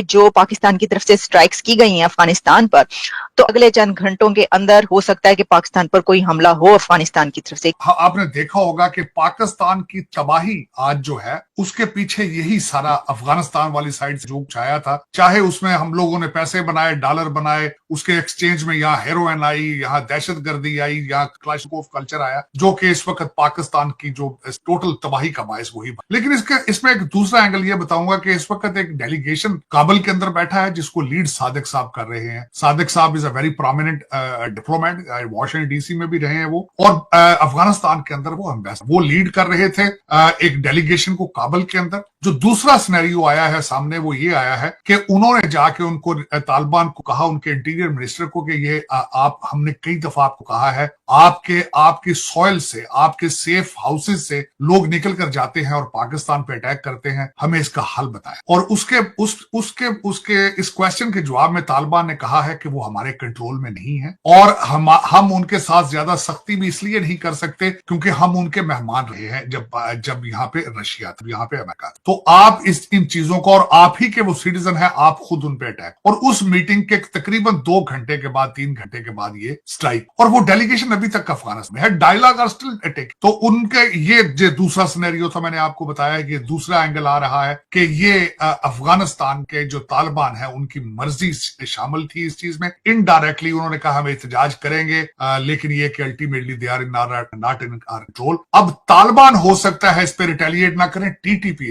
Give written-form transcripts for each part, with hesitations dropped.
जो पाकिस्तान की तरफ से स्ट्राइक्स की गई हैं अफगानिस्तान पर, तो अगले चंद घंटों के अंदर हो सकता है कि पाकिस्तान पर कोई हमला हो अफगानिस्तान की तरफ से। हाँ, आपने देखा होगा कि पाकिस्तान की तबाही आज जो है उसके पीछे यही सारा अफगानिस्तान वाली साइड से जो छाया था। चाहे उसमें हम लोगों ने पैसे बनाए, डॉलर बनाए, उसके एक्सचेंज में यहाँ हेरोइन आई, यहाँ दहशतगर्दी आई, यहाँ क्लाशकोव कल्चर आया, जो कि इस वक्त पाकिस्तान की जो टोटल तबाही का बायस वही। लेकिन इसमें एक दूसरा एंगल ये बताऊंगा कि इस वक्त एक डेलीगेशन काबुल के अंदर बैठा है जिसको लीड सादिक साहब कर रहे हैं। सादिक साहब is a very prominent diplomat, Washington DC में भी रहे हैं वो, और अफगानिस्तान के अंदर वो एम्बेसडर, वो लीड कर रहे थे एक डेलीगेशन को काबुल के अंदर। जो दूसरा सिनेरियो आया है सामने वो ये आया है कि उन्होंने जाके उनको तालिबान को कहा, उनके इंटीरियर मिनिस्टर को, कि ये आप, हमने कई दफा आपको कहा है, आपकी सॉइल से, आपके सेफ हाउसेस से लोग निकल कर जाते हैं और पाकिस्तान पे अटैक करते हैं, हमें इसका हल बताएं। और उसके इस क्वेश्चन के जवाब में तालिबान ने कहा है कि वो हमारे कंट्रोल में नहीं है और हम उनके साथ ज्यादा सख्ती भी इसलिए नहीं कर सकते क्योंकि हम उनके मेहमान रहे हैं जब यहाँ पे रशिया था, यहाँ पे अमेरिका था। तो आप इन चीजों को, और आप ही के वो सिटीजन है, आप खुद उन पे अटैक। और उस मीटिंग के तकरीबन 2 घंटे के बाद, 3 घंटे के बाद ये स्ट्राइक, और वो डेलीगेशन अभी तक अफगानिस्तान में है, डायलॉग आर स्टिल अटैक। तो उनके ये जो दूसरा सिनेरियो था, मैंने आपको बताया कि दूसरा एंगल आ रहा है कि ये अफगानिस्तान के जो तालिबान है उनकी मर्जी शामिल थी इस चीज में। इनडायरेक्टली उन्होंने कहा हम एहतजाज करेंगे, लेकिन ये कि ultimately they are not in our control. अब तालिबान हो सकता है इस पे रिटेलिएट ना करें, टीटीपी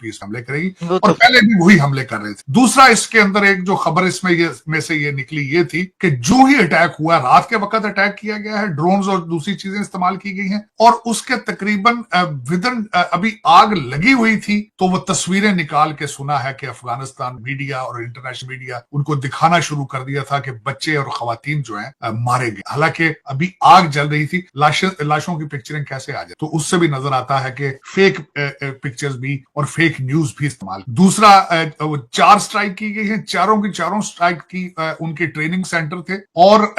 इस हमले करेगी, और पहले भी वही हमले कर रहे थे। दूसरा इसके अंदर एक जो खबर इसमें से ये निकली ये थी कि जो ही अटैक हुआ, रात के वक्त अटैक किया गया है, ड्रोन्स और दूसरी चीजें इस्तेमाल की गई हैं, और उसके तकरीबन विदिन अभी आग लगी हुई थी तो वो तस्वीरें निकाल के सुना है कि अफगानिस्तान मीडिया और इंटरनेशनल मीडिया उनको दिखाना शुरू कर दिया था कि बच्चे और खवातीन जो है मारे गए। हालांकि अभी आग जल रही थी, लाशों की पिक्चरिंग कैसे आ जाए, तो उससे भी नजर आता है कि फेक पिक्चर्स भी और फेक न्यूज भी इस्तेमाल। दूसरा 4 स्ट्राइक की गई है, चारों की चारों स्ट्राइक की उनके ट्रेनिंग सेंटर थे, और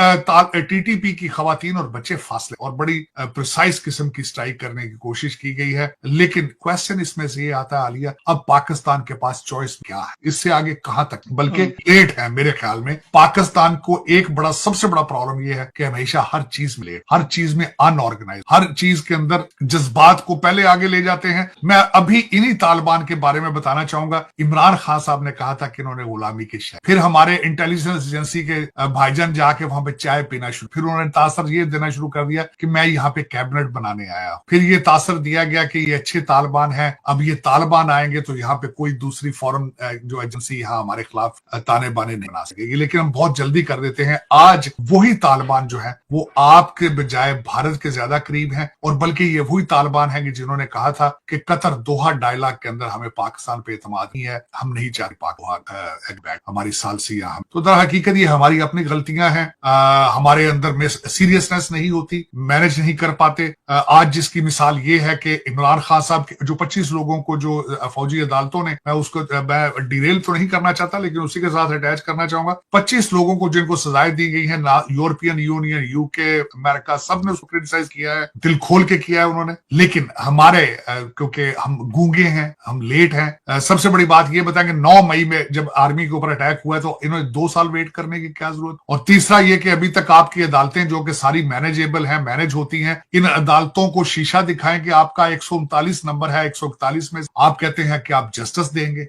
टीटीपी की खवातीन और बच्चे फासले, और बड़ी प्रिसाइज किस्म की स्ट्राइक करने की कोशिश की गई है। लेकिन क्वेश्चन इसमें से ये आता है आलिया, अब पाकिस्तान के पास चॉइस क्या है, इससे आगे कहां तक, बल्कि लेट है मेरे ख्याल में। पाकिस्तान को एक सबसे बड़ा प्रॉब्लम यह है कि हमेशा हर चीज में लेट, हर चीज में अनऑर्गेनाइज, हर चीज के अंदर जज्बात को पहले आगे ले जाते हैं। मैं अभी इन्हीं तालिबान के बारे में बताना चाहूंगा। इमरान खान साहब ने कहा था कि इन्होंने गुलामी की शायद, फिर हमारे इंटेलिजेंस एजेंसी के भाईजान जाके वहां पे चाय पीना शुरू, फिर उन्होंने तासर ये देना शुरू कर दिया कि मैं यहाँ पे कैबिनेट बनाने आया, फिर ये तासर दिया गया कि ये अच्छे तालिबान हैं, अब ये तालिबान आएंगे तो यहाँ पे कोई दूसरी फॉरेन जो एजेंसी यहाँ हमारे खिलाफ ताने बाने नहीं बना सकेगी। लेकिन हम बहुत जल्दी कर देते हैं। आज वही तालिबान जो है वो आपके बजाय भारत के ज्यादा करीब है, और बल्कि ये वही तालिबान है कि जिन्होंने कहा था कि कतर दोहा डायलॉग के अंदर हमें पाकिस्तान पे एतमाद नहीं है, हम नहीं चाहते पाक हमारी सालसी, हम तो दर हकीकत ये हमारी अपनी गलतियां हैं, हमारे अंदर में सीरियसनेस नहीं होती, मैनेज नहीं कर पाते। आज जिसकी मिसाल ये है कि इमरान खान साहब जो 25 लोगों को जो फौजी अदालतों ने, मैं डिरेल तो नहीं करना चाहता लेकिन उसी के साथ अटैच करना चाहूंगा, 25 लोगों को जिनको सजाएं दी गई है, यूरोपियन यूनियन, यूके, अमेरिका, सब ने उसको क्रिटिसाइज किया है, दिल खोल के किया है उन्होंने। लेकिन हमारे क्योंकि हम गूंगे हैं, हम लेट हैं। सबसे बड़ी बात ये बताएंगे 9 मई में जब आर्मी के ऊपर अटैक हुआ है तो इन्होंने 2 साल वेट करने की क्या जरूरत। और तीसरा ये कि अभी तक आपकी अदालतें जो कि सारी मैनेजेबल हैं, मैनेज होती हैं, इन अदालतों को शीशा दिखाएं कि आपका 139 नंबर है, 141 में आप कहते हैं कि आप जस्टिस देंगे।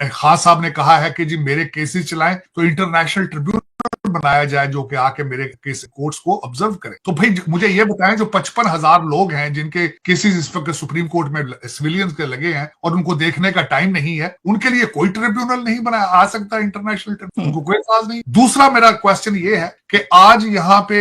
खान साहब ने कहा है कि जी मेरे केसेस चलाएं तो इंटरनेशनल ट्रिब्यूनल बनाया जाए जो कि आके मेरे केस कोर्ट्स को ऑब्जर्व करे। तो भाई मुझे ये बताएं, जो 55,000 लोग हैं जिनके केसेस इस वक्त सुप्रीम कोर्ट में सिविलियंस के लगे हैं और उनको देखने का टाइम नहीं है, उनके लिए कोई ट्रिब्यूनल नहीं बनाया आ सकता इंटरनेशनल ट्रिब्यूनल, उनको कोई एतराज नहीं। दूसरा मेरा क्वेश्चन ये है कि आज यहाँ पे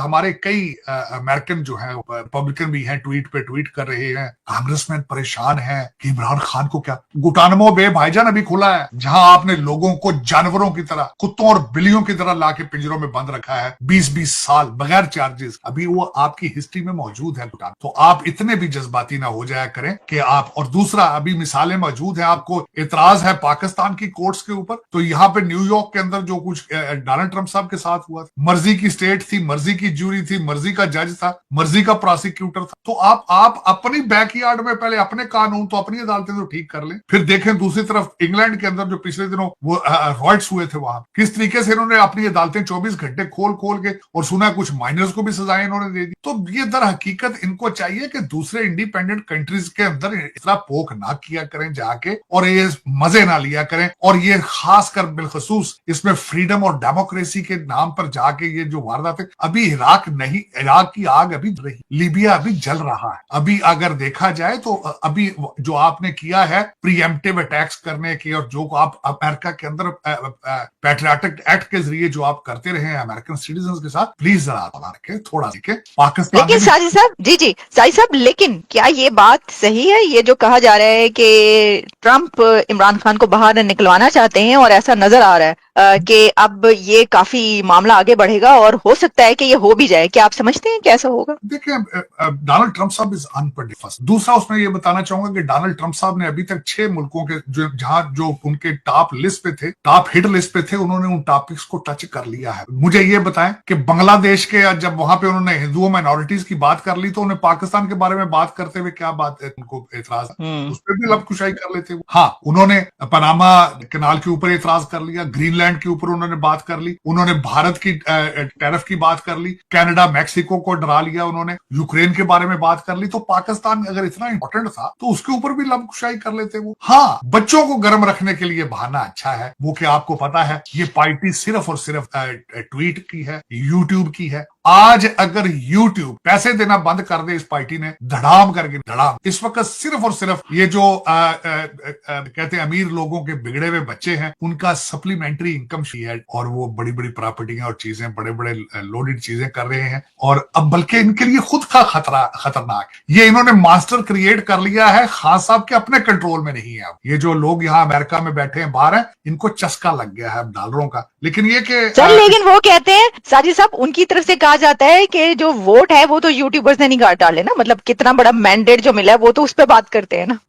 हमारे कई अमेरिकन जो है रिपब्लिकन भी हैं, ट्वीट पे ट्वीट कर रहे हैं, कांग्रेसमैन परेशान हैं कि इमरान खान को क्या, गुटानमो बे भाईजान अभी खुला है जहां आपने लोगों को जानवरों की तरह, कुत्तों और बिल्लियों की तरह पूरा ला के पिंजरों में बंद रखा है 20-20 साल बगैर चार्जेस, अभी वो आपकी हिस्ट्री में मौजूद है। तो आप इतने भी जज्बाती ना हो जाया करें कि आप, और दूसरा अभी मिसालें मौजूद है, आपको इतराज है पाकिस्तान की कोर्ट्स के ऊपर, तो यहाँ पे न्यूयॉर्क के अंदर जो कुछ डोनाल्ड ट्रंप साहब के साथ हुआ, मर्जी की स्टेट थी, मर्जी की ज्यूरी थी, मर्जी का जज था, मर्जी का प्रोसिक्यूटर था, तो आप अपनी बैकयार्ड में पहले अपने कानून तो अपनी अदालतें तो ठीक कर लें, फिर देखें दूसरी तरफ इंग्लैंड के अंदर जो पिछले दिनों वो रॉयट्स हुए थे, वहां किस तरीके से इन्होंने अपनी अदालतें 24 घंटे खोल खोल के, और सुना कुछ माइनर्स को भी सजाएं इन्होंने दे दी। तो ये दर हकीकत इनको चाहिए कि दूसरे इंडिपेंडेंट कंट्रीज के अंदर इतना पोक ना किया करें जाके, और ये मजे ना लिया करें, और ये खासकर बिलखसूस इसमें फ्रीडम और डेमोक्रेसी के नाम पर जाके ये जो वारदात है, अभी इराक नहीं, इराक की आग अभी रही, लीबिया अभी जल रहा है। अभी अगर देखा जाए तो अभी जो आपने किया है प्रीएम्प्टिव अटैक्स करने की, और जो आप अमेरिका के अंदर पैट्रियाटिक एक्ट के जरिए जो आप करते रहे हैं अमेरिकन सिटीजन के साथ, प्लीज जरा रखें, थोड़ा देखें पाकिस्तान। लेकिन साजिद साहब, जी साजिद साहब, लेकिन क्या ये बात सही है, ये जो कहा जा रहा है कि ट्रंप इमरान खान को बाहर निकलवाना चाहते हैं, और ऐसा नजर आ रहा है कि अब ये काफी मामला आगे बढ़ेगा और हो सकता है कि ये हो भी जाए, क्या आप समझते हैं कैसा होगा? देखिए, डोनाल्ड ट्रंप साहब इज अनप्रेडिक्टेबल। दूसरा उसमें ये बताना चाहूंगा कि डोनाल्ड ट्रंप साहब ने अभी तक 6 मुल्कों के जो उनके टॉप लिस्ट पे थे, टॉप हिट लिस्ट पे थे, उन्होंने उन टॉपिक्स को टच कर लिया है। मुझे ये बताएं कि बांग्लादेश के जब वहां पे उन्होंने हिंदुओं माइनॉरिटीज की बात कर ली, तो उन्हें पाकिस्तान के बारे में बात करते हुए क्या बात है, उनको एतराज, उस पर भी लबकुशाई कर लेते। हाँ, उन्होंने पनामा कनाल के ऊपर एतराज कर लिया, ग्रीनलैंड के ऊपर उन्होंने बात कर ली, उन्होंने भारत की टैरिफ की बात कर ली, कनाडा मैक्सिको को डरा लिया, उन्होंने यूक्रेन के बारे में बात कर ली। तो पाकिस्तान अगर इतना इंपॉर्टेंट था तो उसके ऊपर भी लबकुशाई कर लेते वो। हाँ, बच्चों को गर्म रखने के लिए बहाना अच्छा है, वो क्या आपको पता है ये पार्टी सिर्फ और सिर्फ ट्वीट की है, यूट्यूब की है। आज अगर यूट्यूब पैसे देना बंद कर दे इस पार्टी ने, धड़ाम करके धड़ाम, इस वक्त सिर्फ और सिर्फ ये जो कहते हैं अमीर लोगों के बिगड़े हुए बच्चे हैं, उनका सप्लीमेंट्री इनकम है, और वो बड़ी बड़ी प्रॉपर्टियां और चीजें, बड़े बड़े लोडेड चीजें कर रहे हैं, और अब बल्कि इनके लिए खुद का खतरनाक, ये इन्होंने मास्टर क्रिएट कर लिया है, खान साहब के अपने कंट्रोल में नहीं है। ये जो लोग यहाँ अमेरिका में बैठे हैं, बाहर हैं, इनको चस्का लग गया है डॉलरों का। लेकिन ये कि लेकिन वो कहते हैं साजिद साहब, उनकी तरफ से कहा जाता है कि जो वोट है वो तो यूट्यूबर्स ने नहीं डाले ना, मतलब कितना बड़ा मैंडेट जो मिला है वो तो उस पर बात करते हैं ना।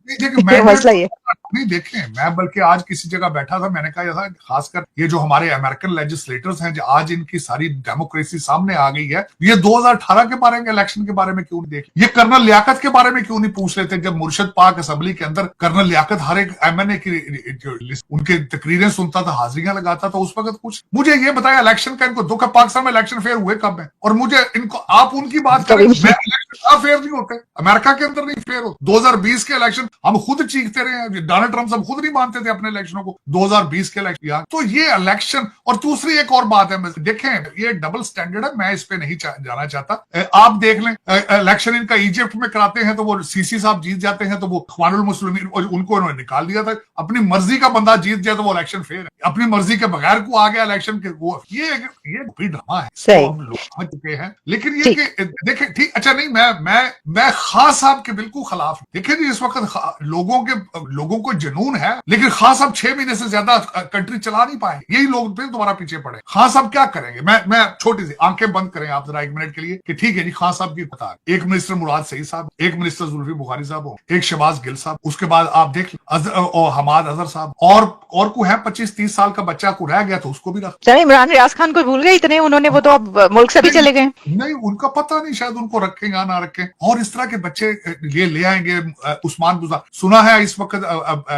मसला ये नहीं, देखें, मैं बल्कि आज किसी जगह बैठा था, मैंने कहा था खासकर ये जो हमारे अमेरिकन लेजिस्लेटर्स हैं, जो आज इनकी सारी डेमोक्रेसी सामने आ गई है, ये 2018 के बारे में, इलेक्शन के बारे में क्यों नहीं देख, ये कर्नल लियाकत के बारे में क्यों नहीं पूछ लेते? जब मुर्शद पाक असेंबली के अंदर कर्नल लियाकत हर एक एमएनए की उनके तकरीरें सुनता था, हाजिरियां लगाता था, उस वक्त कुछ मुझे ये बताया इलेक्शन का इनको दुख है, पाकिस्तान में इलेक्शन फेयर हुए कब है? और मुझे इनको आप उनकी बात करें, इलेक्शन फेयर नहीं होते, अमेरिका के अंदर नहीं फेयर होते। 2020 के इलेक्शन हम खुद चीखते रहे हैं, डोनाल्ड ट्रंप साहब खुद नहीं मानते थे अपने इलेक्शनों को, 2020 के इलेक्शन। तो ये इलेक्शन, और दूसरी एक और बात है, देखें ये डबल स्टैंडर्ड है, मैं इस पे नहीं जाना चाहता। आप देख लें, इलेक्शन इनका इजिप्ट में कराते हैं तो वो सीसी साहब जीत जाते हैं, तो वो इख्वानुल मुस्लिमीन उनको इन्होंने निकाल दिया था। अपनी मर्जी का बंदा जीत जाए तो वो इलेक्शन फेयर है, अपनी मर्जी के बगैर को आ गया इलेक्शन के, वो ये भी ड्रामा है, तो हम लोग समझ चुके हैं। लेकिन ये कि देखें, ठीक, अच्छा नहीं, मैं खान साहब के बिल्कुल खिलाफ। देखिए जी, इस वक्त लोगों को जुनून है, लेकिन खान साहब 6 महीने से ज्यादा कंट्री चला नहीं पाए, यही लोग फिर दोबारा पीछे पड़े। खान साहब क्या करेंगे? मैं छोटी सी आंखें बंद करें आप जरा 1 मिनट के लिए कि ठीक है जी, खान साहब की बता, एक मिनिस्टर मुराद सईद साहब, एक मिनिस्टर जुल्फी बुखारी साहब हो, एक शहबाज गिल साहब, उसके बाद आप देख हमाद अजहर साहब, और को है 25-30 साल का बच्चा को रह गया तो उसको भी रख। इमरान रियाज खान को भूल गए इतने उन्होंने, वो तो अब मुल्क से भी चले गए। नहीं, उनका पता नहीं, शायद उनको रखें या ना रखें, और इस तरह के बच्चे ये ले आएंगे। उस्मान बुज़दार सुना है इस वक्त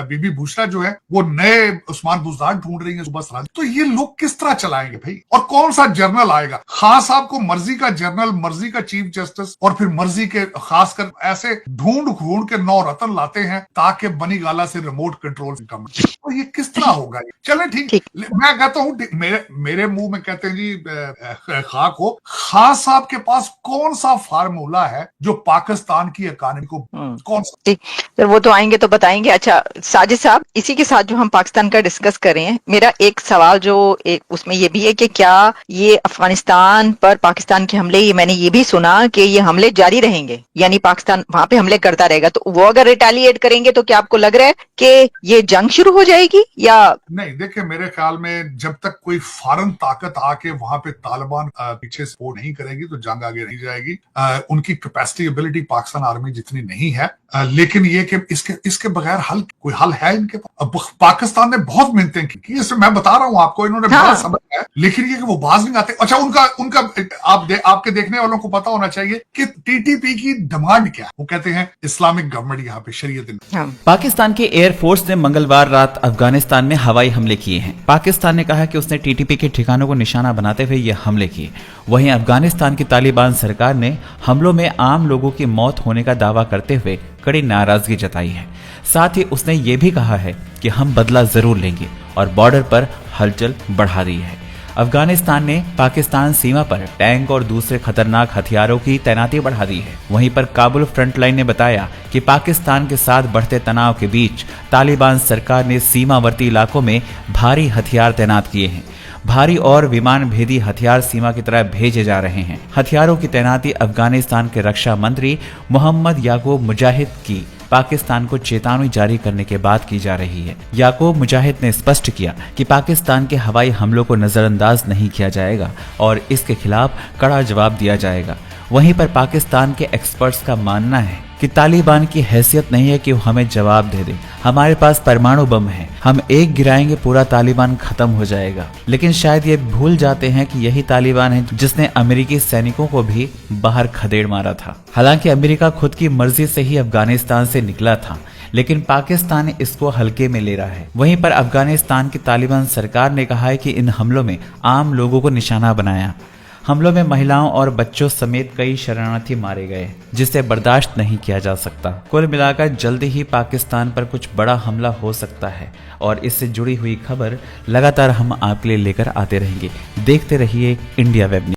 बीबी बुशरा जो है वो नए उस्मान बुज़दार ढूंढ रही है सुबह सराज। तो ये लोग किस तरह चलाएंगे भाई? और कौन सा जर्नल आएगा? खान साहब को मर्जी का जर्नल, मर्जी का चीफ जस्टिस, और फिर मर्जी के खासकर ऐसे ढूंढ के 9 रतन लाते हैं ताकि बनी गाला से रिमोट कंट्रोल कम। तो ये किस तरह होगा? चले ठीक, मैं कहता हूँ मेरे मुंह में कहते हैं जी खाक हो, खान साहब के पास कौन सा फार्मूला है जो पाकिस्तान की इकानमी को कौन सा? तो वो तो आएंगे तो बताएंगे। अच्छा साजिद साहब, इसी के साथ जो हम पाकिस्तान का डिस्कस कर रहे हैं, मेरा एक सवाल जो उसमें ये भी है कि क्या ये अफगानिस्तान पर पाकिस्तान के हमले, ये मैंने ये भी सुना कि ये हमले जारी रहेंगे, यानी पाकिस्तान वहां पे हमले करता रहेगा, तो वो अगर रिटेलिएट करेंगे तो क्या आपको लग रहा है कि ये जंग शुरू हो जाएगी या नहीं? देखिए, कि मेरे ख्याल में जब तक कोई फॉरेन ताकत आके वहां पे तालिबान पीछे सपोर्ट नहीं करेगी तो जंग आगे नहीं जाएगी। उनकी कैपेसिटी एबिलिटी पाकिस्तान आर्मी जितनी नहीं है, लेकिन ये कि इसके बगैर कोई हल है इनके पास। पाकिस्तान ने बहुत मिन्नतें की, इसमें मैं बता रहा हूं आपको, इन्होंने बड़ा सबक है, लेकिन ये कि वो बाज नहीं आते। अच्छा, उनका आपके देखने वालों को पता होना चाहिए कि टीटीपी की डिमांड क्या है। वो कहते हैं इस्लामिक गवर्नमेंट यहाँ पे शरीयत। पाकिस्तान के एयरफोर्स ने मंगलवार रात अफगानिस्तान में हवाई हमले किए हैं। पाकिस्तान ने कहा कि उसने टीटीपी के ठिकानों को निशाना बनाते हुए ये हमले किए। वहीं अफगानिस्तान की तालिबान सरकार ने हमलों में आम लोगों की मौत होने का दावा करते हुए कड़ी नाराजगी जताई है। साथ ही उसने ये भी कहा है कि हम बदला जरूर लेंगे और बॉर्डर पर हलचल बढ़ा दी है। अफगानिस्तान ने पाकिस्तान सीमा पर टैंक और दूसरे खतरनाक हथियारों की तैनाती बढ़ा दी है। वहीं पर काबुल फ्रंटलाइन ने बताया कि पाकिस्तान के साथ बढ़ते तनाव के बीच तालिबान सरकार ने सीमावर्ती इलाकों में भारी हथियार तैनात किए हैं। भारी और विमान भेदी हथियार सीमा की तरफ भेजे जा रहे हैं। हथियारों की तैनाती अफगानिस्तान के रक्षा मंत्री मोहम्मद याकूब मुजाहिद की पाकिस्तान को चेतावनी जारी करने के बाद की जा रही है। याकूब मुजाहिद ने स्पष्ट किया कि पाकिस्तान के हवाई हमलों को नजरअंदाज नहीं किया जाएगा और इसके खिलाफ कड़ा जवाब दिया जाएगा। वहीं पर पाकिस्तान के एक्सपर्ट्स का मानना है कि तालिबान की हैसियत नहीं है कि वो हमें जवाब दे दे। हमारे पास परमाणु बम है, हम एक गिराएंगे पूरा तालिबान खत्म हो जाएगा। लेकिन शायद ये भूल जाते हैं कि यही तालिबान है जिसने अमेरिकी सैनिकों को भी बाहर खदेड़ मारा था। हालांकि अमेरिका खुद की मर्जी से ही अफगानिस्तान से निकला था, लेकिन पाकिस्तान इसको हल्के में ले रहा है। वहीं पर अफगानिस्तान की तालिबान सरकार ने कहा है कि इन हमलों में आम लोगों को निशाना बनाया। हमलों में महिलाओं और बच्चों समेत कई शरणार्थी मारे गए, जिसे बर्दाश्त नहीं किया जा सकता। कुल मिलाकर जल्दी ही पाकिस्तान पर कुछ बड़ा हमला हो सकता है और इससे जुड़ी हुई खबर लगातार हम आपके लिए लेकर आते रहेंगे। देखते रहिए इंडिया वेब न्यूज।